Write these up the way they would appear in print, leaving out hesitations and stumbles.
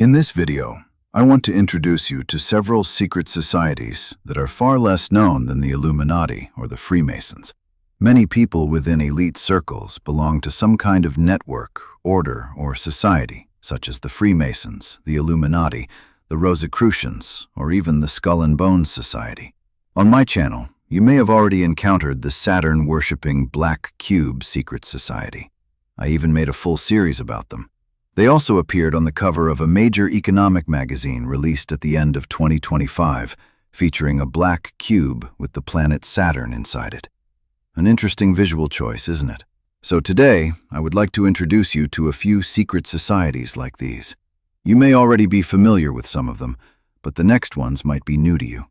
In this video, I want to introduce you to several secret societies that are far less known than the Illuminati or the Freemasons. Many people within elite circles belong to some kind of network, order, or society, such as the Freemasons, the Illuminati, the Rosicrucians, or even the Skull and Bones Society. On my channel, you may have already encountered the Saturn-worshipping Black Cube Secret Society. I even made a full series about them. They also appeared on the cover of a major economic magazine released at the end of 2025, featuring a black cube with the planet Saturn inside it. An interesting visual choice, isn't it? So today, I would like to introduce you to a few secret societies like these. You may already be familiar with some of them, but the next ones might be new to you.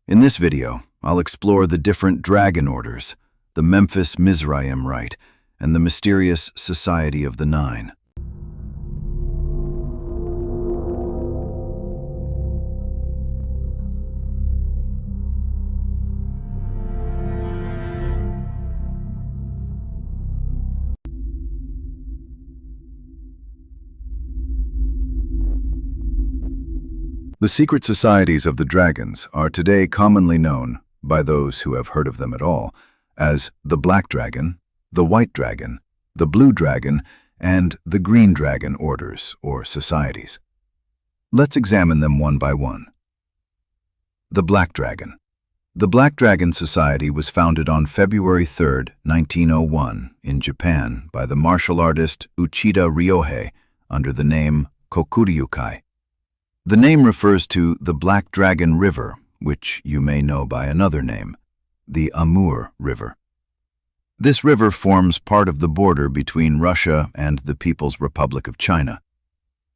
In this video, I'll explore the different dragon orders, the Memphis Misraim Rite, and the mysterious Society of the Nine. The secret societies of the dragons are today commonly known, by those who have heard of them at all, as the Black Dragon, the White Dragon, the Blue Dragon, and the Green Dragon orders or societies. Let's examine them one by one. The Black Dragon. The Black Dragon Society was founded on February 3, 1901, in Japan by the martial artist Uchida Ryohei under the name Kokuryukai. The name refers to the Black Dragon River, which you may know by another name, the Amur River. This river forms part of the border between Russia and the People's Republic of China.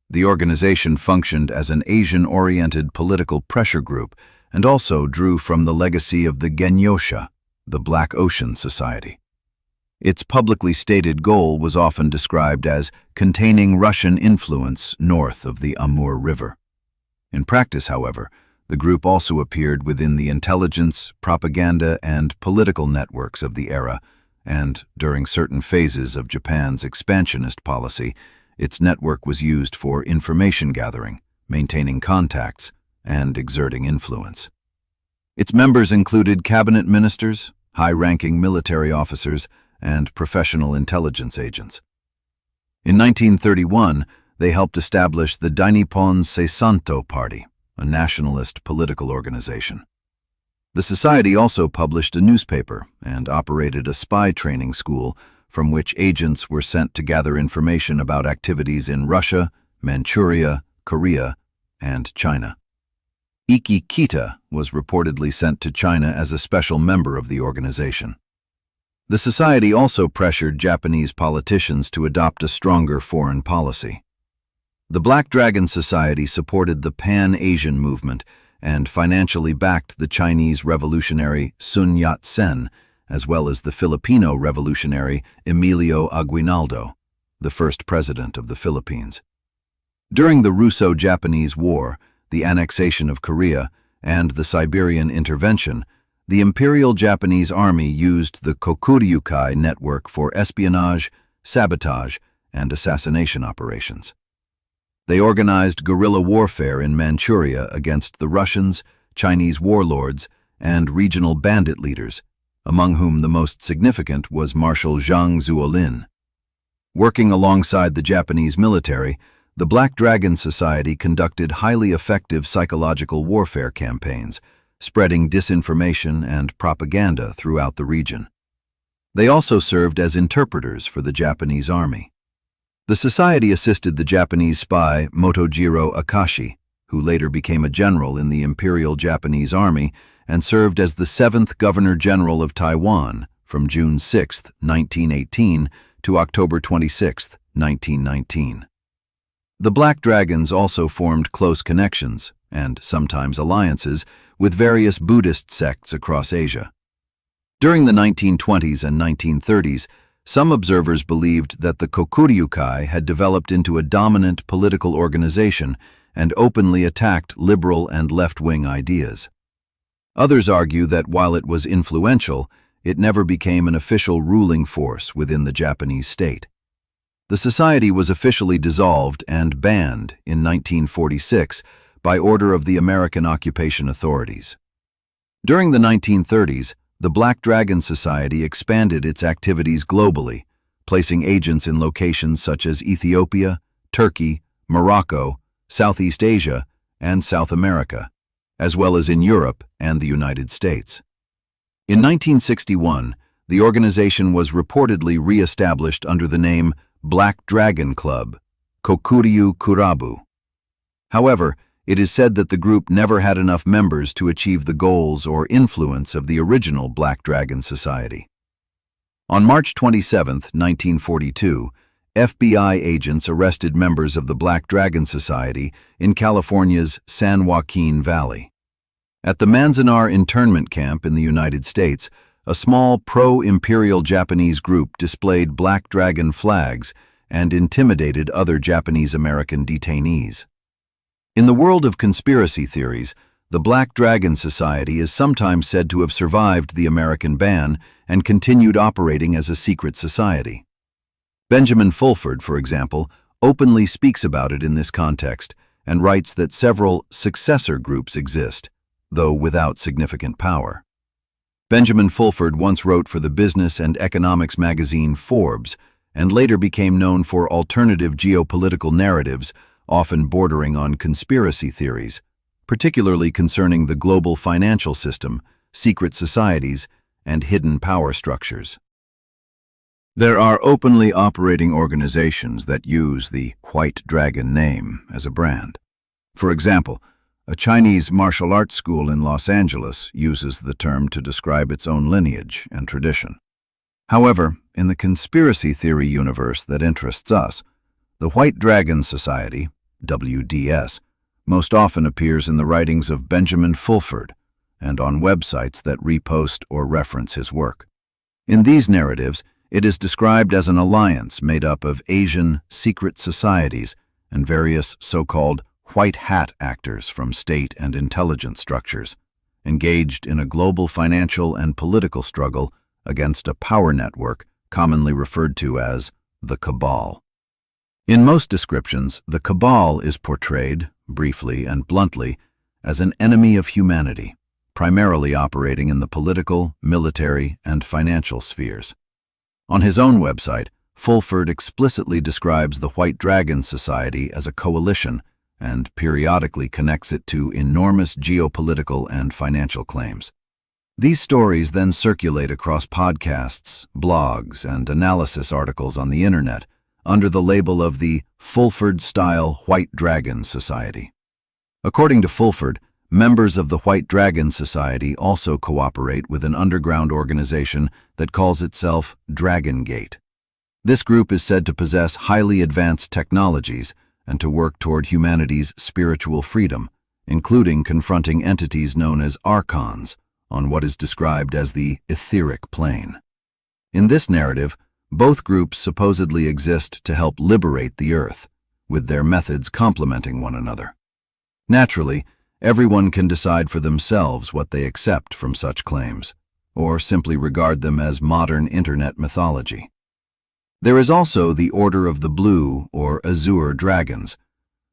The organization functioned as an Asian-oriented political pressure group and also drew from the legacy of the Genyosha, the Black Ocean Society. Its publicly stated goal was often described as containing Russian influence north of the Amur River. In practice, however, the group also appeared within the intelligence, propaganda, and political networks of the era, and during certain phases of Japan's expansionist policy, its network was used for information gathering, maintaining contacts, and exerting influence. Its members included cabinet ministers, high-ranking military officers, and professional intelligence agents. In 1931, they helped establish the Dainippon Seisanto Party, a nationalist political organization. The society also published a newspaper and operated a spy training school from which agents were sent to gather information about activities in Russia, Manchuria, Korea, and China. Ikki Kita was reportedly sent to China as a special member of the organization. The society also pressured Japanese politicians to adopt a stronger foreign policy. The Black Dragon Society supported the Pan-Asian movement and financially backed the Chinese revolutionary Sun Yat-sen, as well as the Filipino revolutionary Emilio Aguinaldo, the first president of the Philippines. During the Russo-Japanese War, the annexation of Korea, and the Siberian intervention, the Imperial Japanese Army used the Kokuryukai network for espionage, sabotage, and assassination operations. They organized guerrilla warfare in Manchuria against the Russians, Chinese warlords, and regional bandit leaders, among whom the most significant was Marshal Zhang Zuolin. Working alongside the Japanese military, the Black Dragon Society conducted highly effective psychological warfare campaigns, spreading disinformation and propaganda throughout the region. They also served as interpreters for the Japanese army. The society assisted the Japanese spy Motojiro Akashi, who later became a general in the Imperial Japanese Army and served as the 7th Governor-General of Taiwan from June 6, 1918 to October 26, 1919. The Black Dragons also formed close connections, and sometimes alliances, with various Buddhist sects across Asia. During the 1920s and 1930s, some observers believed that the Kokuryukai had developed into a dominant political organization and openly attacked liberal and left-wing ideas. Others argue that while it was influential, it never became an official ruling force within the Japanese state. The society was officially dissolved and banned in 1946 by order of the American occupation authorities. During the 1930s, the Black Dragon Society expanded its activities globally, placing agents in locations such as Ethiopia, Turkey, Morocco, Southeast Asia, and South America, as well as in Europe and the United States. In 1961, the organization was reportedly re-established under the name Black Dragon Club, Kokuryu Kurabu. However, it is said that the group never had enough members to achieve the goals or influence of the original Black Dragon Society. On March 27, 1942, FBI agents arrested members of the Black Dragon Society in California's San Joaquin Valley. At the Manzanar internment camp in the United States, a small pro-imperial Japanese group displayed Black Dragon flags and intimidated other Japanese-American detainees. In the world of conspiracy theories, the Black Dragon Society is sometimes said to have survived the American ban and continued operating as a secret society. Benjamin Fulford, for example, openly speaks about it in this context and writes that several successor groups exist, though without significant power. Benjamin Fulford once wrote for the business and economics magazine Forbes and later became known for alternative geopolitical narratives, often bordering on conspiracy theories, particularly concerning the global financial system, secret societies, and hidden power structures. There are openly operating organizations that use the White Dragon name as a brand. For example, a Chinese martial arts school in Los Angeles uses the term to describe its own lineage and tradition. However, in the conspiracy theory universe that interests us, the White Dragon Society, WDS, most often appears in the writings of Benjamin Fulford and on websites that repost or reference his work. In these narratives, it is described as an alliance made up of Asian secret societies and various so-called white hat actors from state and intelligence structures, engaged in a global financial and political struggle against a power network commonly referred to as the Cabal. In most descriptions, the Cabal is portrayed, briefly and bluntly, as an enemy of humanity, primarily operating in the political, military, and financial spheres. On his own website, Fulford explicitly describes the White Dragon Society as a coalition and periodically connects it to enormous geopolitical and financial claims. These stories then circulate across podcasts, blogs, and analysis articles on the internet under the label of the Fulford-style White Dragon Society. According to Fulford, members of the White Dragon Society also cooperate with an underground organization that calls itself Dragon Gate. This group is said to possess highly advanced technologies and to work toward humanity's spiritual freedom, including confronting entities known as archons on what is described as the etheric plane. In this narrative, both groups supposedly exist to help liberate the Earth, with their methods complementing one another. Naturally, everyone can decide for themselves what they accept from such claims, or simply regard them as modern internet mythology. There is also the Order of the Blue or Azure Dragons,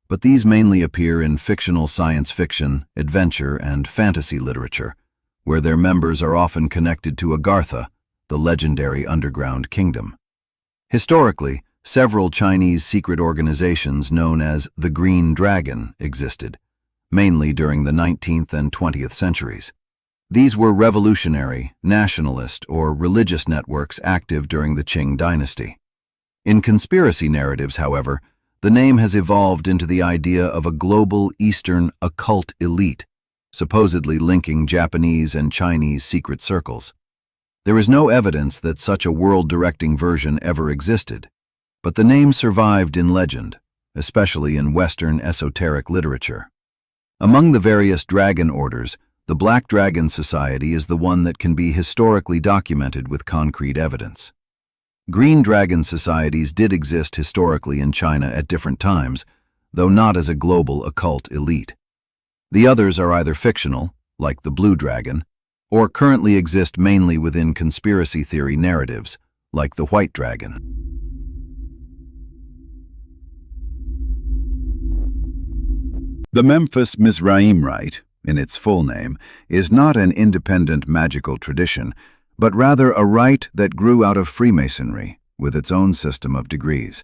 but these mainly appear in fictional science fiction, adventure, and fantasy literature, where their members are often connected to Agartha, the legendary underground kingdom. Historically, several Chinese secret organizations known as the Green Dragon existed, mainly during the 19th and 20th centuries. These were revolutionary, nationalist, or religious networks active during the Qing dynasty. In conspiracy narratives, however, the name has evolved into the idea of a global Eastern occult elite, supposedly linking Japanese and Chinese secret circles. There is no evidence that such a world-directing version ever existed, but the name survived in legend, especially in Western esoteric literature. Among the various dragon orders, the Black Dragon Society is the one that can be historically documented with concrete evidence. Green Dragon Societies did exist historically in China at different times, though not as a global occult elite. The others are either fictional, like the Blue Dragon, or currently exist mainly within conspiracy theory narratives, like the White Dragon. The Memphis Misraim Rite, in its full name, is not an independent magical tradition, but rather a rite that grew out of Freemasonry, with its own system of degrees.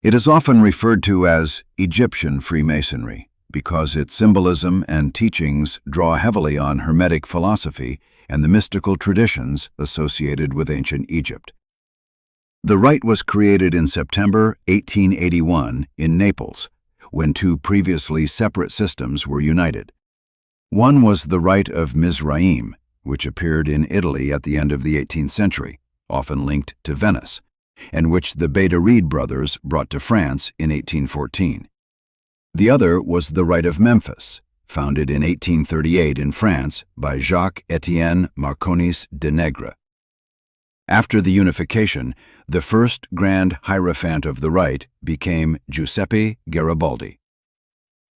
It is often referred to as Egyptian Freemasonry because its symbolism and teachings draw heavily on Hermetic philosophy and the mystical traditions associated with ancient Egypt. The rite was created in September 1881 in Naples, when two previously separate systems were united. One was the Rite of Misraïm, which appeared in Italy at the end of the 18th century, often linked to Venice, and which the Beta Reed brothers brought to France in 1814. The other was the Rite of Memphis, founded in 1838 in France by Jacques-Étienne Marconis de Negre. After the unification, the first Grand Hierophant of the Rite became Giuseppe Garibaldi.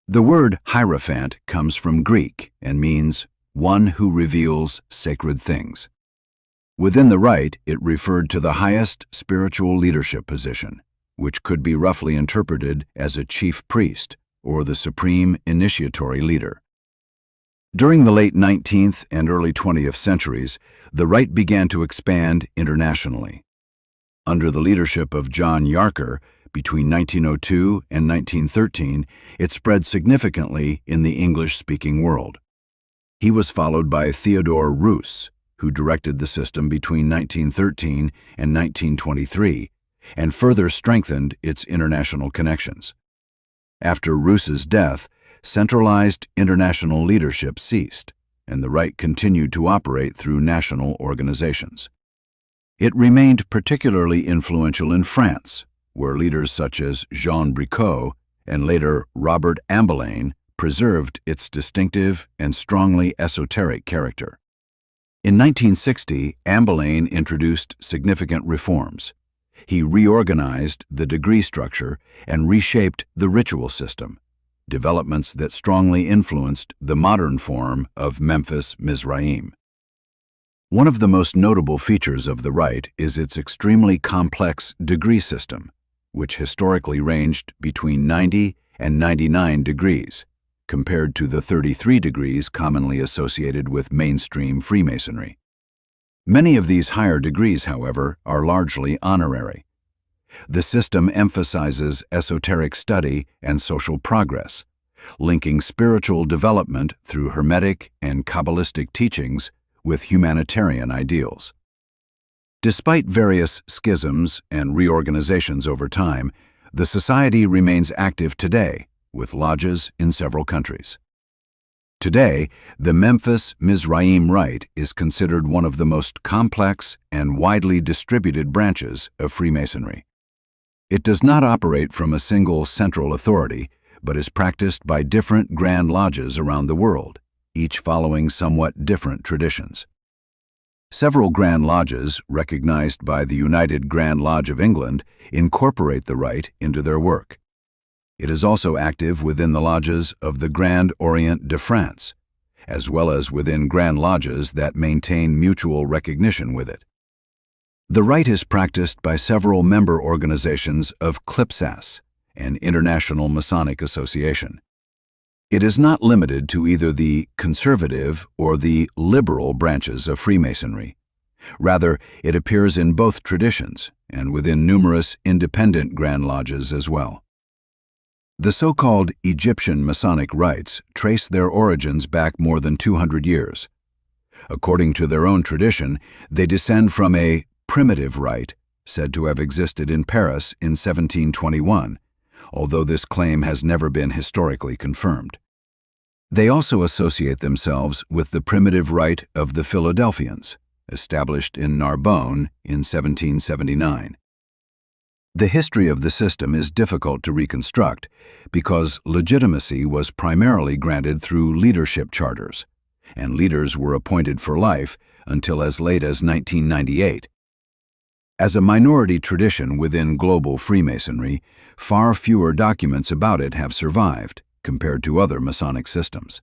The word Hierophant comes from Greek and means one who reveals sacred things. Within the rite, it referred to the highest spiritual leadership position, which could be roughly interpreted as a chief priest or the supreme initiatory leader. During the late 19th and early 20th centuries, the rite began to expand internationally. Under the leadership of John Yarker, between 1902 and 1913, it spread significantly in the English-speaking world. He was followed by Theodore Roos, who directed the system between 1913 and 1923, and further strengthened its international connections. After Roos's death, centralized international leadership ceased, and the rite continued to operate through national organizations. It remained particularly influential in France, where leaders such as Jean Bricot and later Robert Ambelain preserved its distinctive and strongly esoteric character. In 1960, Ambelain introduced significant reforms. He reorganized the degree structure and reshaped the ritual system, developments that strongly influenced the modern form of Memphis Misraïm. One of the most notable features of the rite is its extremely complex degree system, which historically ranged between 90 and 99 degrees, compared to the 33 degrees commonly associated with mainstream Freemasonry. Many of these higher degrees, however, are largely honorary. The system emphasizes esoteric study and social progress, linking spiritual development through Hermetic and Kabbalistic teachings with humanitarian ideals. Despite various schisms and reorganizations over time, the society remains active today, with lodges in several countries. Today, the Memphis Misraim Rite is considered one of the most complex and widely distributed branches of Freemasonry. It does not operate from a single central authority, but is practiced by different Grand Lodges around the world, each following somewhat different traditions. Several Grand Lodges, recognized by the United Grand Lodge of England, incorporate the rite into their work. It is also active within the lodges of the Grand Orient de France, as well as within Grand Lodges that maintain mutual recognition with it. The rite is practiced by several member organizations of CLIPSAS, an international Masonic association. It is not limited to either the conservative or the liberal branches of Freemasonry. Rather, it appears in both traditions and within numerous independent Grand Lodges as well. The so-called Egyptian Masonic rites trace their origins back more than 200 years. According to their own tradition, they descend from a primitive rite said to have existed in Paris in 1721, although this claim has never been historically confirmed. They also associate themselves with the primitive rite of the Philadelphians, established in Narbonne in 1779. The history of the system is difficult to reconstruct because legitimacy was primarily granted through leadership charters, and leaders were appointed for life until as late as 1998. As a minority tradition within global Freemasonry, far fewer documents about it have survived compared to other Masonic systems.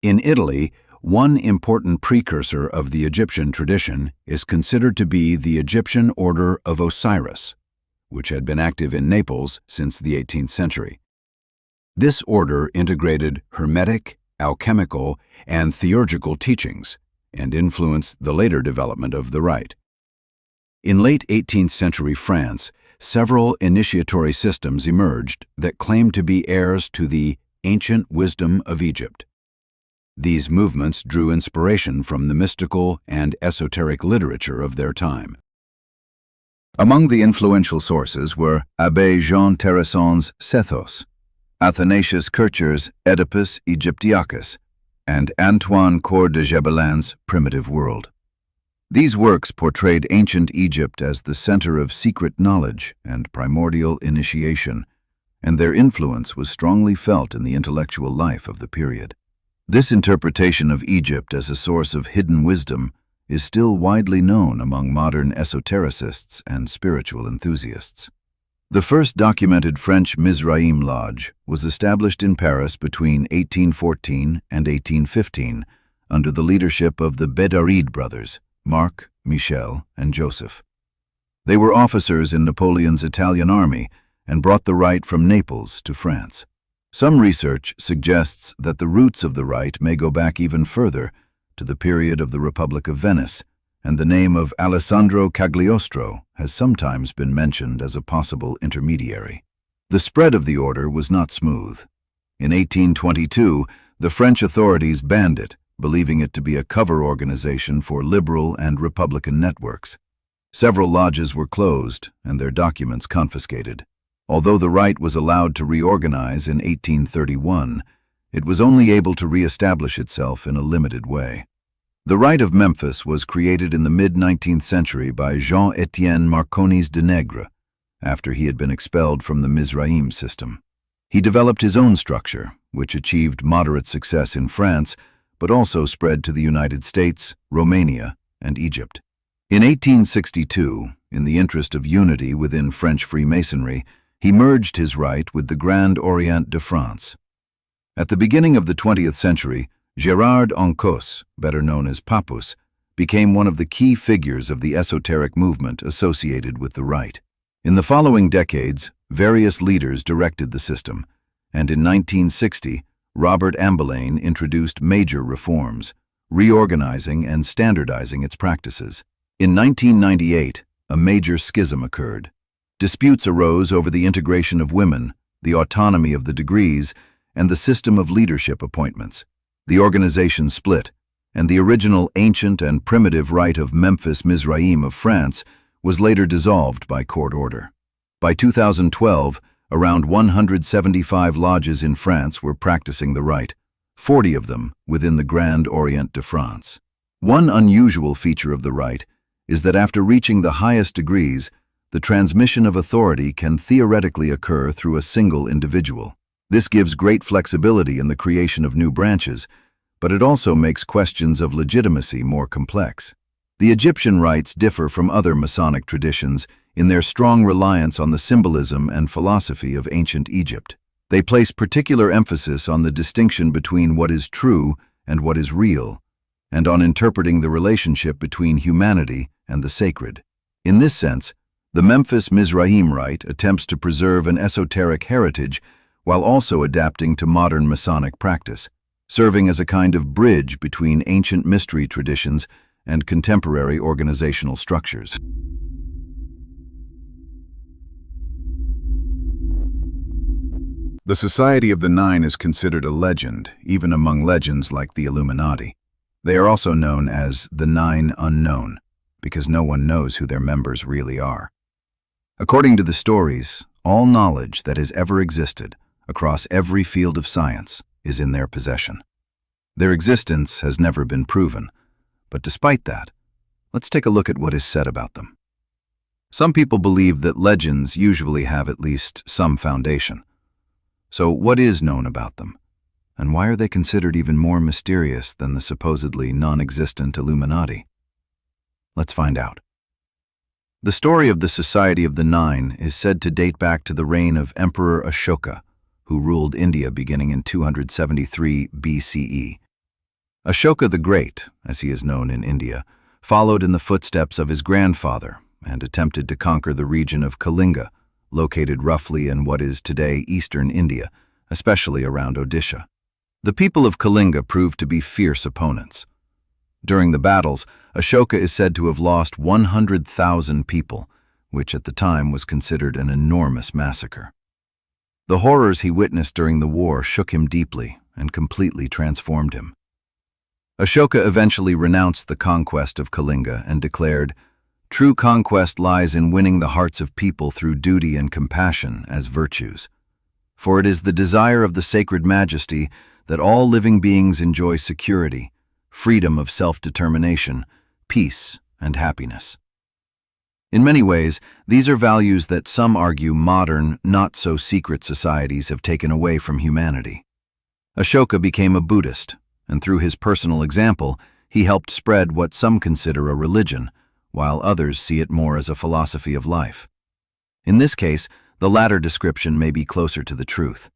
In Italy, one important precursor of the Egyptian tradition is considered to be the Egyptian Order of Osiris, which had been active in Naples since the 18th century. This order integrated Hermetic, alchemical, and theurgical teachings, and influenced the later development of the rite. In late 18th century France, several initiatory systems emerged that claimed to be heirs to the ancient wisdom of Egypt. These movements drew inspiration from the mystical and esoteric literature of their time. Among the influential sources were Abbé Jean Terrasson's Sethos, Athanasius Kircher's Oedipus Egyptiacus, and Antoine Coeur de Gebelin's Primitive World. These works portrayed ancient Egypt as the center of secret knowledge and primordial initiation, and their influence was strongly felt in the intellectual life of the period. This interpretation of Egypt as a source of hidden wisdom is still widely known among modern esotericists and spiritual enthusiasts. The first documented French Misraim lodge was established in Paris between 1814 and 1815 under the leadership of the Bédaride brothers, Marc, Michel, and Joseph. They were officers in Napoleon's Italian army and brought the rite from Naples to France. Some research suggests that the roots of the rite may go back even further to the period of the Republic of Venice, and the name of Alessandro Cagliostro has sometimes been mentioned as a possible intermediary. The spread of the order was not smooth. In 1822, the French authorities banned it, believing it to be a cover organization for liberal and Republican networks. Several lodges were closed and their documents confiscated. Although the rite was allowed to reorganize in 1831, it was only able to re-establish itself in a limited way. The Rite of Memphis was created in the mid-19th century by Jean-Étienne Marconis de Negre, after he had been expelled from the Misraïm system. He developed his own structure, which achieved moderate success in France, but also spread to the United States, Romania, and Egypt. In 1862, in the interest of unity within French Freemasonry, he merged his rite with the Grand Orient de France. At the beginning of the 20th century, Gérard Oncos, better known as Papus, became one of the key figures of the esoteric movement associated with the rite. In the following decades, various leaders directed the system, and in 1960, Robert Ambelain introduced major reforms, reorganizing and standardizing its practices. In 1998, a major schism occurred. Disputes arose over the integration of women, the autonomy of the degrees, and the system of leadership appointments. The organization split, and the original ancient and primitive rite of Memphis Misraïm of France was later dissolved by court order. By 2012, around 175 lodges in France were practicing the rite, 40 of them within the Grand Orient de France. One unusual feature of the rite is that after reaching the highest degrees, the transmission of authority can theoretically occur through a single individual. This gives great flexibility in the creation of new branches, but it also makes questions of legitimacy more complex. The Egyptian rites differ from other Masonic traditions in their strong reliance on the symbolism and philosophy of ancient Egypt. They place particular emphasis on the distinction between what is true and what is real, and on interpreting the relationship between humanity and the sacred. In this sense, the Memphis Misraim Rite attempts to preserve an esoteric heritage while also adapting to modern Masonic practice, serving as a kind of bridge between ancient mystery traditions and contemporary organizational structures. The Society of the Nine is considered a legend, even among legends like the Illuminati. They are also known as the Nine Unknown, because no one knows who their members really are. According to the stories, all knowledge that has ever existed, across every field of science, is in their possession. Their existence has never been proven, but despite that, let's take a look at what is said about them. Some people believe that legends usually have at least some foundation. So what is known about them? And why are they considered even more mysterious than the supposedly non-existent Illuminati? Let's find out. The story of the Society of the Nine is said to date back to the reign of Emperor Ashoka, who ruled India beginning in 273 BCE. Ashoka the Great, as he is known in India, followed in the footsteps of his grandfather and attempted to conquer the region of Kalinga, located roughly in what is today eastern India, especially around Odisha. The people of Kalinga proved to be fierce opponents. During the battles, Ashoka is said to have lost 100,000 people, which at the time was considered an enormous massacre. The horrors he witnessed during the war shook him deeply and completely transformed him. Ashoka eventually renounced the conquest of Kalinga and declared, "True conquest lies in winning the hearts of people through duty and compassion as virtues. For it is the desire of the sacred majesty that all living beings enjoy security, freedom of self-determination, peace, and happiness." In many ways, these are values that some argue modern, not-so-secret societies have taken away from humanity. Ashoka became a Buddhist, and through his personal example, he helped spread what some consider a religion, while others see it more as a philosophy of life. In this case, the latter description may be closer to the truth.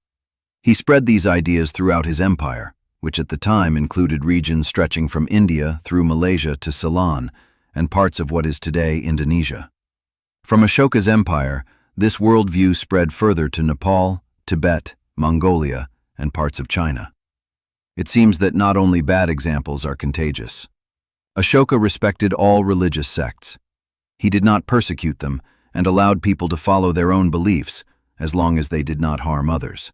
He spread these ideas throughout his empire, which at the time included regions stretching from India through Malaysia to Ceylon, and parts of what is today Indonesia. From Ashoka's empire, this worldview spread further to Nepal, Tibet, Mongolia, and parts of China. It seems that not only bad examples are contagious. Ashoka respected all religious sects. He did not persecute them and allowed people to follow their own beliefs as long as they did not harm others.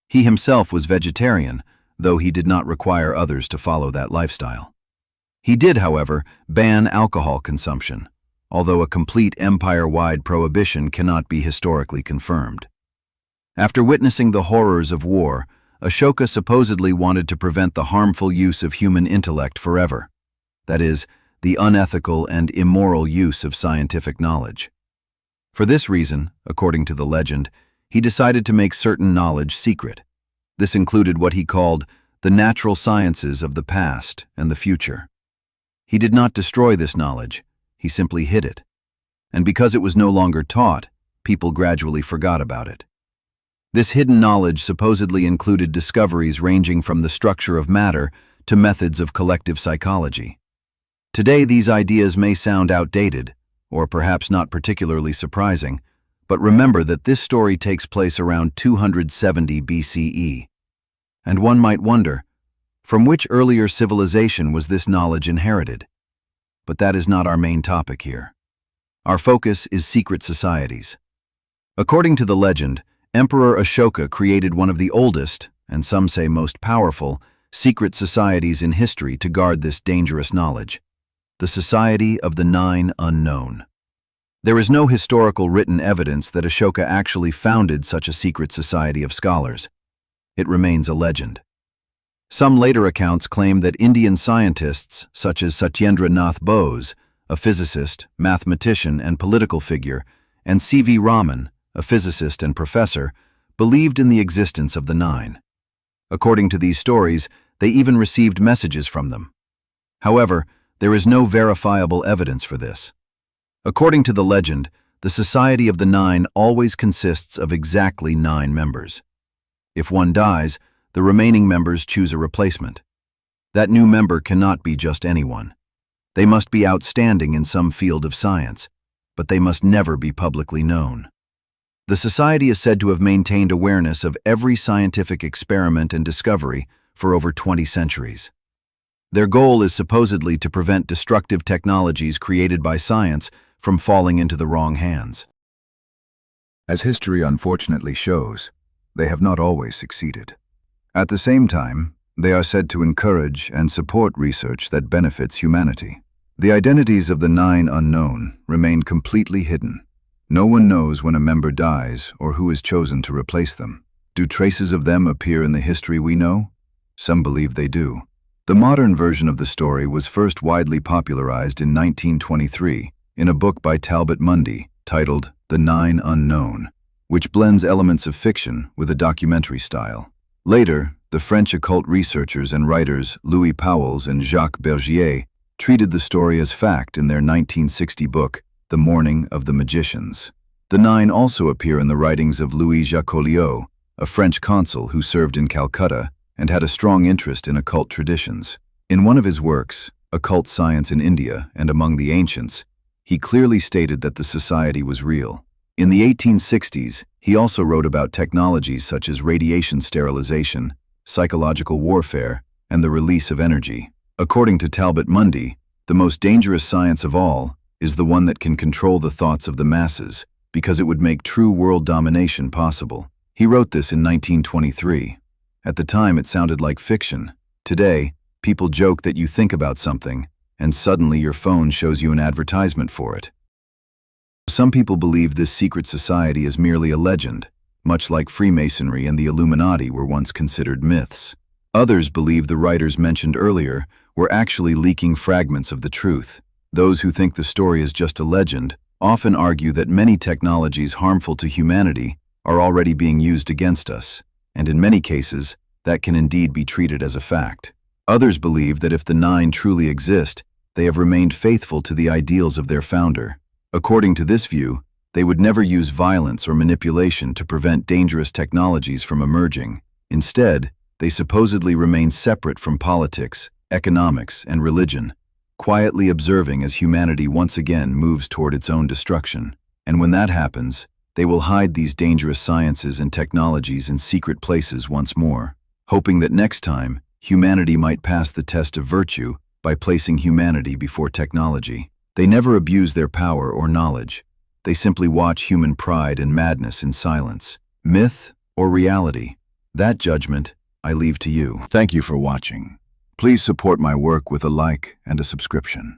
He himself was vegetarian, though he did not require others to follow that lifestyle. He did, however, ban alcohol consumption, although a complete empire-wide prohibition cannot be historically confirmed. After witnessing the horrors of war, Ashoka supposedly wanted to prevent the harmful use of human intellect forever. That is, the unethical and immoral use of scientific knowledge. For this reason, according to the legend, he decided to make certain knowledge secret. This included what he called the natural sciences of the past and the future. He did not destroy this knowledge, he simply hid it. And because it was no longer taught, people gradually forgot about it. This hidden knowledge supposedly included discoveries ranging from the structure of matter to methods of collective psychology. Today, these ideas may sound outdated, or perhaps not particularly surprising, but remember that this story takes place around 270 BCE. And one might wonder, from which earlier civilization was this knowledge inherited? But that is not our main topic here. Our focus is secret societies. According to the legend, Emperor Ashoka created one of the oldest, and some say most powerful, secret societies in history to guard this dangerous knowledge: the Society of the Nine Unknown. There is no historical written evidence that Ashoka actually founded such a secret society of scholars. It remains a legend. Some later accounts claim that Indian scientists, such as Satyendra Nath Bose, a physicist, mathematician, and political figure, and C.V. Raman, a physicist and professor, believed in the existence of the Nine. According to these stories, they even received messages from them. However, there is no verifiable evidence for this. According to the legend, the Society of the Nine always consists of exactly 9 members. If one dies, the remaining members choose a replacement. That new member cannot be just anyone. They must be outstanding in some field of science, but they must never be publicly known. The society is said to have maintained awareness of every scientific experiment and discovery for over 20 centuries. Their goal is supposedly to prevent destructive technologies created by science from falling into the wrong hands. As history unfortunately shows, they have not always succeeded. At the same time, they are said to encourage and support research that benefits humanity. The identities of the 9 unknown remain completely hidden. No one knows when a member dies or who is chosen to replace them. Do traces of them appear in the history we know? Some believe they do. The modern version of the story was first widely popularized in 1923 in a book by Talbot Mundy titled The 9 Unknown, which blends elements of fiction with a documentary style. Later, the French occult researchers and writers Louis Pauwels and Jacques Bergier treated the story as fact in their 1960 book, The Morning of the Magicians. The 9 also appear in the writings of Louis Jacoliot, a French consul who served in Calcutta and had a strong interest in occult traditions. In one of his works, Occult Science in India and Among the Ancients, he clearly stated that the society was real. In the 1860s, he also wrote about technologies such as radiation sterilization, psychological warfare, and the release of energy. According to Talbot Mundy, the most dangerous science of all is the one that can control the thoughts of the masses, because it would make true world domination possible. He wrote this in 1923. At the time, it sounded like fiction. Today, people joke that you think about something, and suddenly your phone shows you an advertisement for it. Some people believe this secret society is merely a legend, much like Freemasonry and the Illuminati were once considered myths. Others believe the writers mentioned earlier were actually leaking fragments of the truth. Those who think the story is just a legend often argue that many technologies harmful to humanity are already being used against us, and in many cases, that can indeed be treated as a fact. Others believe that if the Nine truly exist, they have remained faithful to the ideals of their founder. According to this view, they would never use violence or manipulation to prevent dangerous technologies from emerging. Instead, they supposedly remain separate from politics, economics, and religion, quietly observing as humanity once again moves toward its own destruction. And when that happens, they will hide these dangerous sciences and technologies in secret places once more, hoping that next time, humanity might pass the test of virtue by placing humanity before technology. They never abuse their power or knowledge. They simply watch human pride and madness in silence. Myth or reality? That judgment I leave to you. Thank you for watching. Please support my work with a like and a subscription.